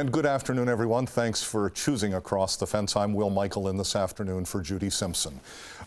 And good afternoon, everyone. Thanks for choosing Across the Fence. I'm Will Michael in this afternoon for Judy Simpson.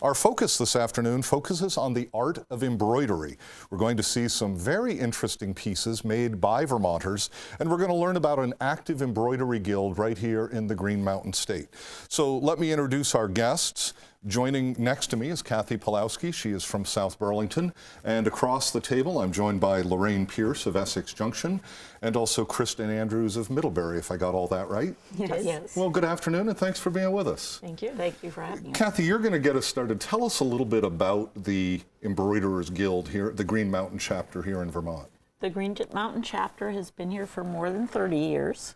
Our focus this afternoon focuses on the art of embroidery. We're going to see some very interesting pieces made by Vermonters, and we're going to learn about an active embroidery guild right here in the Green Mountain State. So let me introduce our guests. Joining next to me is Kathy Pulowski. She is from South Burlington. And across the table, I'm joined by Lorraine Pierce of Essex Junction and also Kristen Andrews of Middlebury, if I got all that right. Yes. Well, good afternoon, and thanks for being with us. Thank you. Thank you for having me. Kathy, you're going to get us started. Tell us a little bit about the Embroiderers Guild here, the Green Mountain chapter here in Vermont. The Green Mountain chapter has been here for more than 30 years.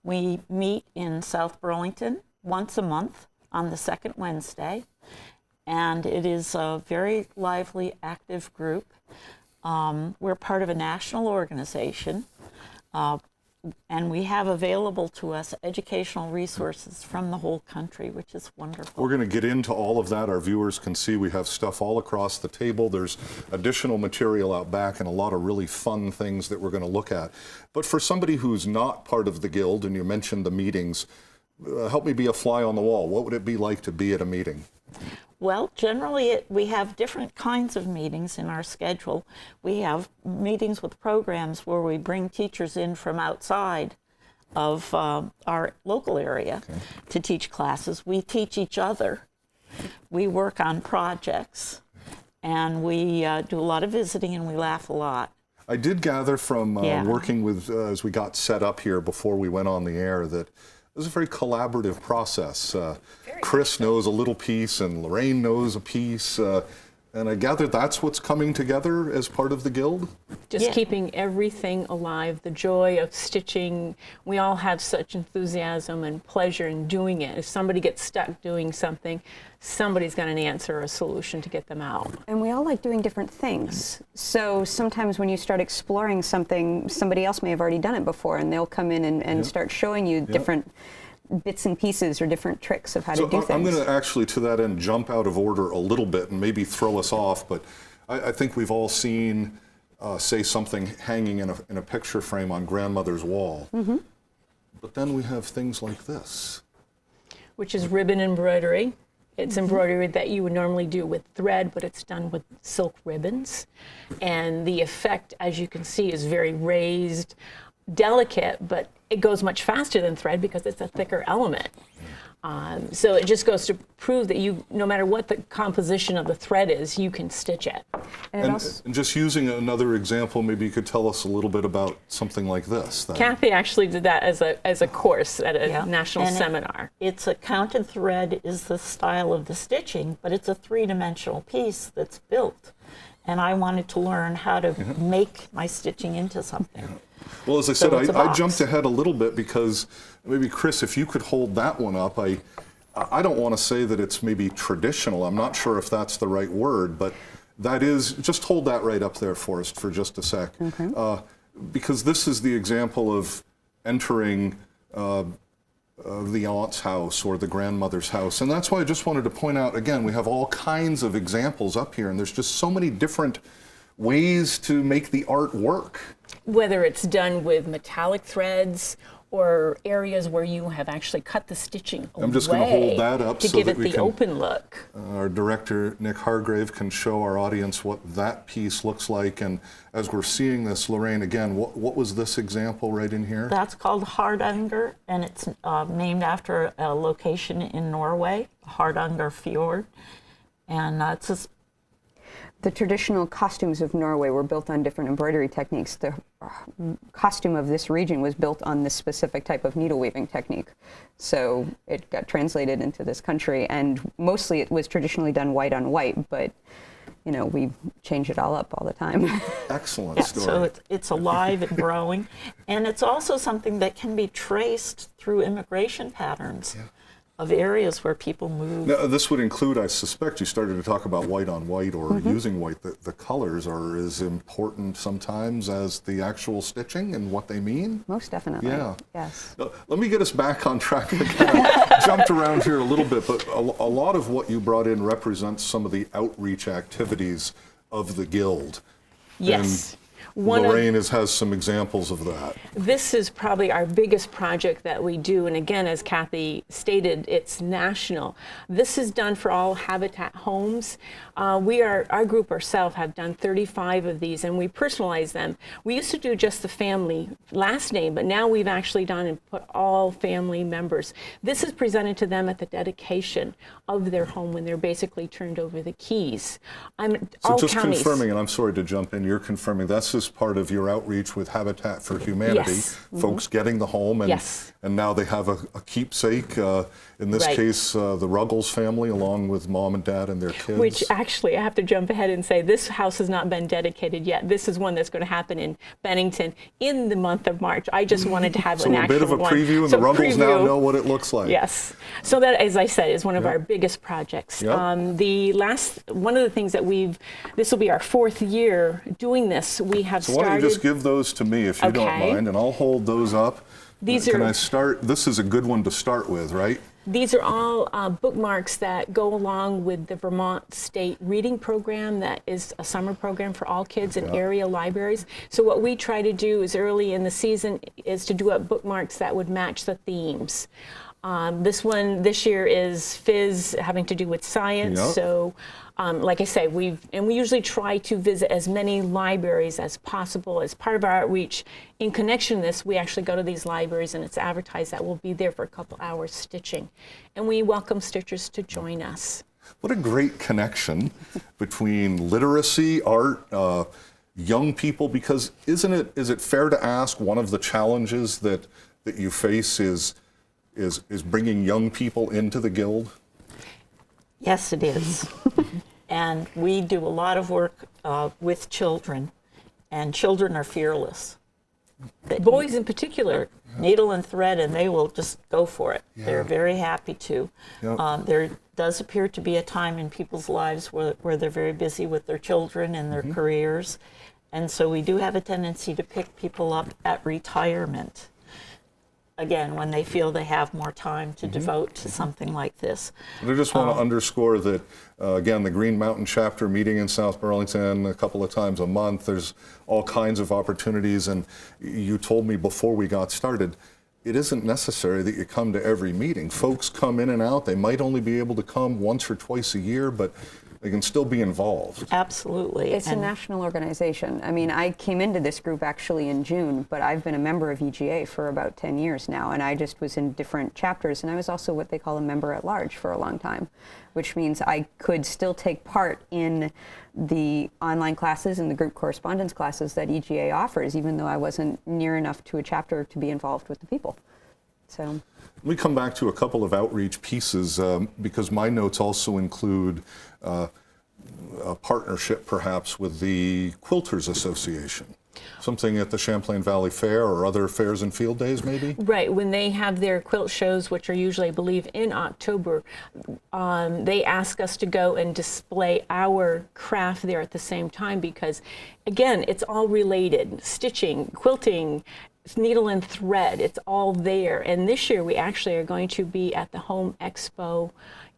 We meet in South Burlington once a month on the second Wednesday, and it is a very lively, active group. We're part of a national organization, and we have available to us educational resources from the whole country, which is wonderful. We're going to get into all of that. Our viewers can see we have stuff all across the table. There's additional material out back and a lot of really fun things that we're going to look at. But for somebody who's not part of the Guild, and you mentioned the meetings, help me be a fly on the wall. What would it be like to be at a meeting? Well, generally we have different kinds of meetings in our schedule. We have meetings with programs where we bring teachers in from outside of our local area to teach classes. We teach each other. We work on projects, and we do a lot of visiting, and we laugh a lot. I did gather from working with, as we got set up here before we went on the air, that it was a very collaborative process. Chris knows a little piece and Lorraine knows a piece, and I gather that's what's coming together as part of the Guild? Just keeping everything alive, the joy of stitching. We all have such enthusiasm and pleasure in doing it. If somebody gets stuck doing something, somebody's got an answer or a solution to get them out. And we all like doing different things. So sometimes when you start exploring something, somebody else may have already done it before, and they'll come in and start showing you different bits and pieces or different tricks of how to do things. I'm going to actually, to that end, jump out of order a little bit and maybe throw us off, but I think we've all seen, say, something hanging in a picture frame on grandmother's wall. Mm-hmm. But then we have things like this. Which is ribbon embroidery. It's embroidery that you would normally do with thread, but it's done with silk ribbons. And the effect, as you can see, is very raised, delicate, but it goes much faster than thread because it's a thicker element. So it just goes to prove that you, no matter what the composition of the thread is, you can stitch it. And just using another example, maybe you could tell us a little bit about something like this. Kathy actually did that as a course at a national seminar. It's a counted thread is the style of the stitching, but it's a three-dimensional piece that's built. And I wanted to learn how to make my stitching into something. Well, as I said, I jumped ahead a little bit because maybe, Chris, if you could hold that one up, I don't want to say that it's maybe traditional. I'm not sure if that's the right word, but that is, just hold that right up there for us for just a sec. Okay. Because this is the example of entering the aunt's house or the grandmother's house. And that's why I just wanted to point out, again, we have all kinds of examples up here, and there's just so many different ways to make the art work. Whether it's done with metallic threads or areas where you have actually cut the stitching away. I'm just going to hold that up to so give that it the open look. Our director, Nick Hargrave, can show our audience what that piece looks like. And as we're seeing this, Lorraine, again, what was this example right in here? That's called Hardanger, and it's named after a location in Norway, Hardanger Fjord. And it's the traditional costumes of Norway were built on different embroidery techniques. The costume of this region was built on this specific type of needle weaving technique. So it got translated into this country, and mostly it was traditionally done white on white, but you know, we change it all up all the time. Excellent story. So it's alive and growing, and it's also something that can be traced through immigration patterns. Of areas where people move. Now, this would include, I suspect, you started to talk about white on white or using white. The colors are as important sometimes as the actual stitching and what they mean? Most definitely. Yeah. Yes. Now, let me get us back on track again. I jumped around here a little bit, but a lot of what you brought in represents some of the outreach activities of the Guild. Yes. Lorraine has some examples of that. This is probably our biggest project that we do, and again, as Kathy stated, it's national. This is done for all Habitat homes. Our group ourselves have done 35 of these, and we personalize them. We used to do just the family last name, but now we've actually done and put all family members. This is presented to them at the dedication of their home when they're basically turned over the keys. So just confirming, and I'm sorry to jump in, you're confirming that's just part of your outreach with Habitat for Humanity, Yes. folks getting the home, and, Yes. and now they have a keepsake, in this Right. case, the Ruggles family, along with mom and dad and their kids. Which actually, I have to jump ahead and say, this house has not been dedicated yet. This is one that's going to happen in Bennington in the month of March. I just wanted to have So an a actual bit of a one. preview, and So the Ruggles now preview. know what it looks like. Yes. So that, as I said, is one of our biggest projects. Yep. One of the things that this will be our 4th year doing this. We have So why don't started. you just give those to me, if you don't Okay. mind, and I'll hold those up. These Can are- I start? This is a good one to start with, right? These are all bookmarks that go along with the Vermont State Reading Program that is a summer program for all kids in area libraries. So what we try to do is early in the season is to do up bookmarks that would match the themes. This one this year is Phys, having to do with science. Yep. So like I say, we usually try to visit as many libraries as possible. As part of our outreach, in connection to this, we actually go to these libraries and it's advertised that we'll be there for a couple hours stitching. And we welcome stitchers to join us. What a great connection between literacy, art, young people, because is it fair to ask one of the challenges that you face is bringing young people into the Guild? Yes, it is. And we do a lot of work with children, and children are fearless. Boys in particular. Needle and thread, and they will just go for it. They're very happy to. Yep. There does appear to be a time in people's lives where they're very busy with their children and their careers. And so we do have a tendency to pick people up at retirement. Again, when they feel they have more time to devote to something like this. And I just want to underscore that, again, the Green Mountain chapter meeting in South Burlington a couple of times a month. There's all kinds of opportunities, and you told me before we got started, it isn't necessary that you come to every meeting. Folks come in and out. They might only be able to come once or twice a year, but they can still be involved. Absolutely. It's a national organization. I mean, I came into this group actually in June, but I've been a member of EGA for about 10 years now, and I just was in different chapters, and I was also what they call a member at large for a long time, which means I could still take part in the online classes and the group correspondence classes that EGA offers, even though I wasn't near enough to a chapter to be involved with the people. So. Let me come back to a couple of outreach pieces, because my notes also include a partnership perhaps with the Quilters Association. Something at the Champlain Valley Fair or other fairs and field days, maybe? Right, when they have their quilt shows, which are usually, I believe, in October, they ask us to go and display our craft there at the same time because, again, it's all related. Stitching, quilting, needle and thread, it's all there. And this year we actually are going to be at the Home Expo,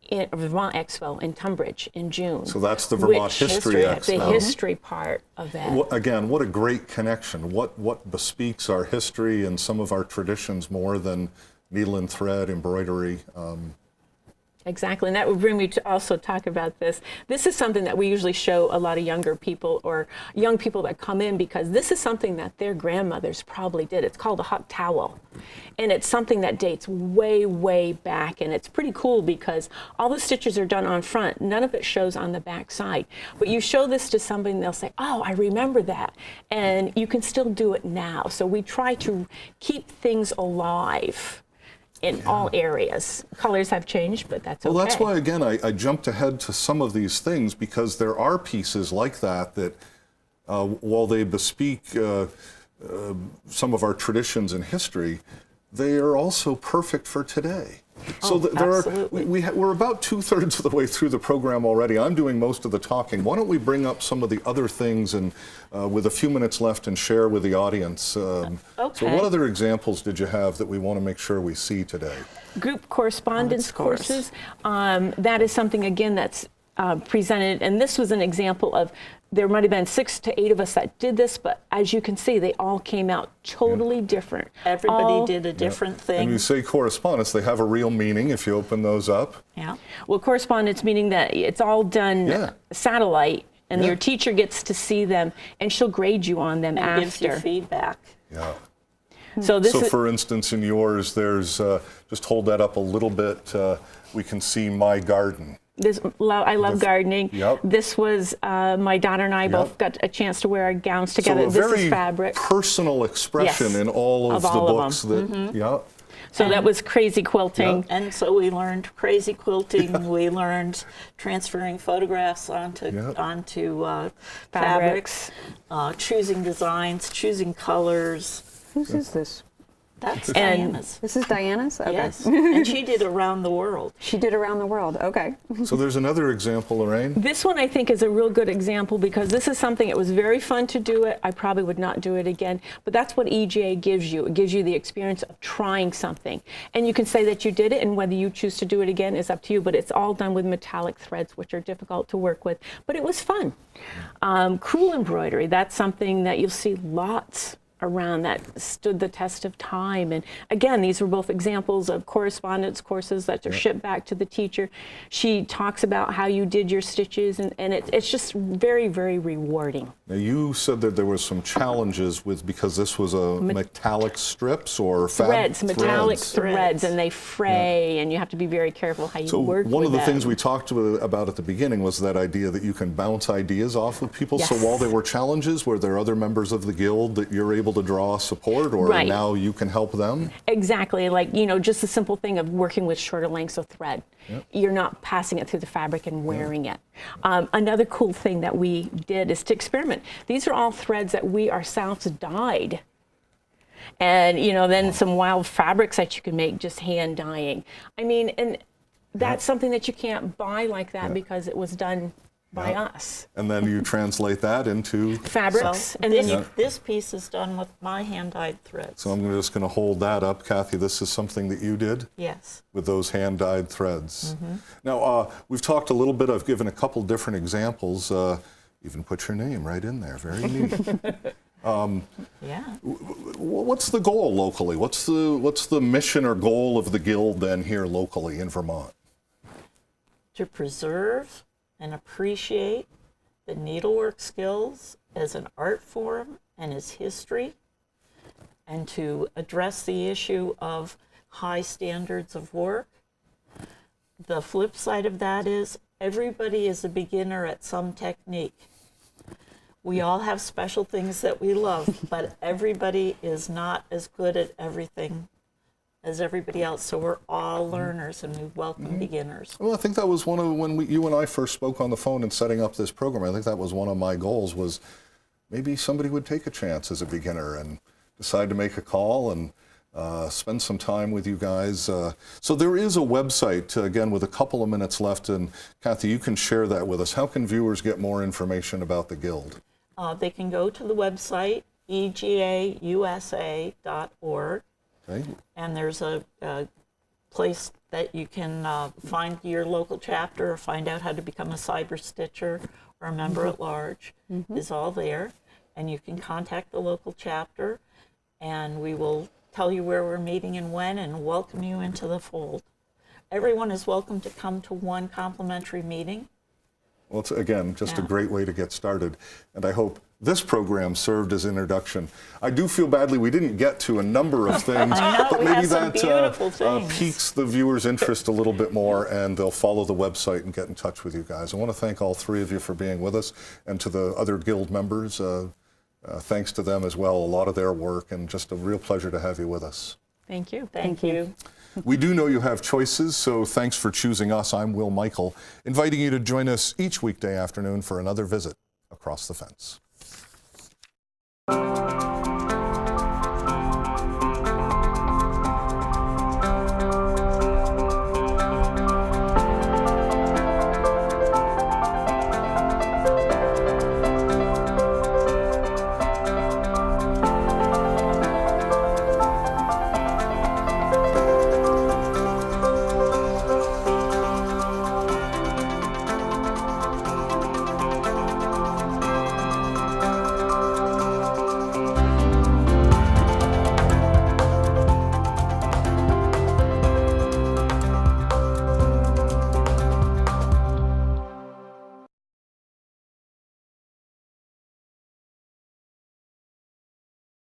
Vermont Expo in Tunbridge in June. So that's the Vermont History Expo. The history part of that. Again, what a great connection. What bespeaks our history and some of our traditions more than needle and thread, embroidery. Exactly, and that would bring me to also talk about this. This is something that we usually show a lot of younger people or young people that come in because this is something that their grandmothers probably did. It's called a hot towel. And it's something that dates way, way back. And it's pretty cool because all the stitches are done on front. None of it shows on the back side. But you show this to somebody and they'll say, oh, I remember that. And you can still do it now. So we try to keep things alive in all areas. Colors have changed, but that's okay. Well, that's why, again, I jumped ahead to some of these things because there are pieces like that while they bespeak some of our traditions and history, they are also perfect for today. So absolutely. We're about 2/3 of the way through the program already. I'm doing most of the talking. Why don't we bring up some of the other things and with a few minutes left and share with the audience. Okay. So what other examples did you have that we want to make sure we see today? Group correspondence courses. That is something, again, that's presented, and this was an example of, there might have been 6 to 8 of us that did this, but as you can see, they all came out totally different. Everybody did a different thing. And you say correspondence, they have a real meaning if you open those up. Yeah. Well, correspondence meaning that it's all done satellite, and your teacher gets to see them, and she'll grade you on them And after. gives you feedback. Yeah. So this So is, for instance, in yours, there's, just hold that up a little bit, we can see my garden. I love gardening. Yep. This was my daughter and I both got a chance to wear our gowns together. So a This very is fabric. personal expression in all of the books that, So that was crazy quilting. And so we learned crazy quilting. We learned transferring photographs onto fabrics, choosing designs, choosing colors. Whose is this? That's Diana's. This is Diana's? Okay. Yes, and she did around the world. She did around the world. Okay. So there's another example, Lorraine. This one I think is a real good example because this is something, it was very fun to do it. I probably would not do it again, but that's what EGA gives you. It gives you the experience of trying something. And you can say that you did it, and whether you choose to do it again is up to you, but it's all done with metallic threads, which are difficult to work with, but it was fun. Crewel embroidery, that's something that you'll see lots around that stood the test of time. And again, these were both examples of correspondence courses that are shipped back to the teacher. She talks about how you did your stitches, and it's just very, very rewarding. Now you said that there was some challenges with, because this was a metallic strips or threads, metallic threads, and they fray, and you have to be very careful how you work with them. So one of the things we talked about at the beginning was that idea that you can bounce ideas off of people. Yes. So while there were challenges, were there other members of the guild that you're able to draw support, or now you can help them? Exactly, like, you know, just the simple thing of working with shorter lengths of thread. You're not passing it through the fabric and wearing it. Another cool thing that we did is to experiment. These are all threads that we ourselves dyed. And, you know, then some wild fabrics that you can make just hand dyeing. I mean, and that's something that you can't buy like that because it was done by us. And then you translate that into fabrics. So and then this piece is done with my hand-dyed threads. So I'm just going to hold that up. Kathy, this is something that you did? Yes. With those hand-dyed threads. Now, we've talked a little bit, I've given a couple different examples. Even put your name right in there, very neat. What's the goal locally? What's the mission or goal of the Guild then here locally in Vermont? To preserve and appreciate the needlework skills as an art form and as history, and to address the issue of high standards of work. The flip side of that is everybody is a beginner at some technique. We all have special things that we love, but everybody is not as good at everything as everybody else, so we're all learners, and we welcome beginners. Well, I think that was one of, when you and I first spoke on the phone in setting up this program, I think that was one of my goals, was maybe somebody would take a chance as a beginner and decide to make a call and spend some time with you guys. So there is a website, again, with a couple of minutes left, and Kathy, you can share that with us. How can viewers get more information about the Guild? They can go to the website, egausa.org. Okay. And there's a place that you can find your local chapter or find out how to become a cyber stitcher or a member at large is all there. And you can contact the local chapter, and we will tell you where we're meeting and when, and welcome you into the fold. Everyone is welcome to come to one complimentary meeting. Well, it's, again, just a great way to get started. And I hope this program served as introduction. I do feel badly we didn't get to a number of things, but maybe that piques the viewers' interest a little bit more, and they'll follow the website and get in touch with you guys. I want to thank all three of you for being with us, and to the other Guild members, thanks to them as well, a lot of their work, and just a real pleasure to have you with us. Thank you. Thank you. We do know you have choices, so thanks for choosing us. I'm Will Michael, inviting you to join us each weekday afternoon for another visit across the fence.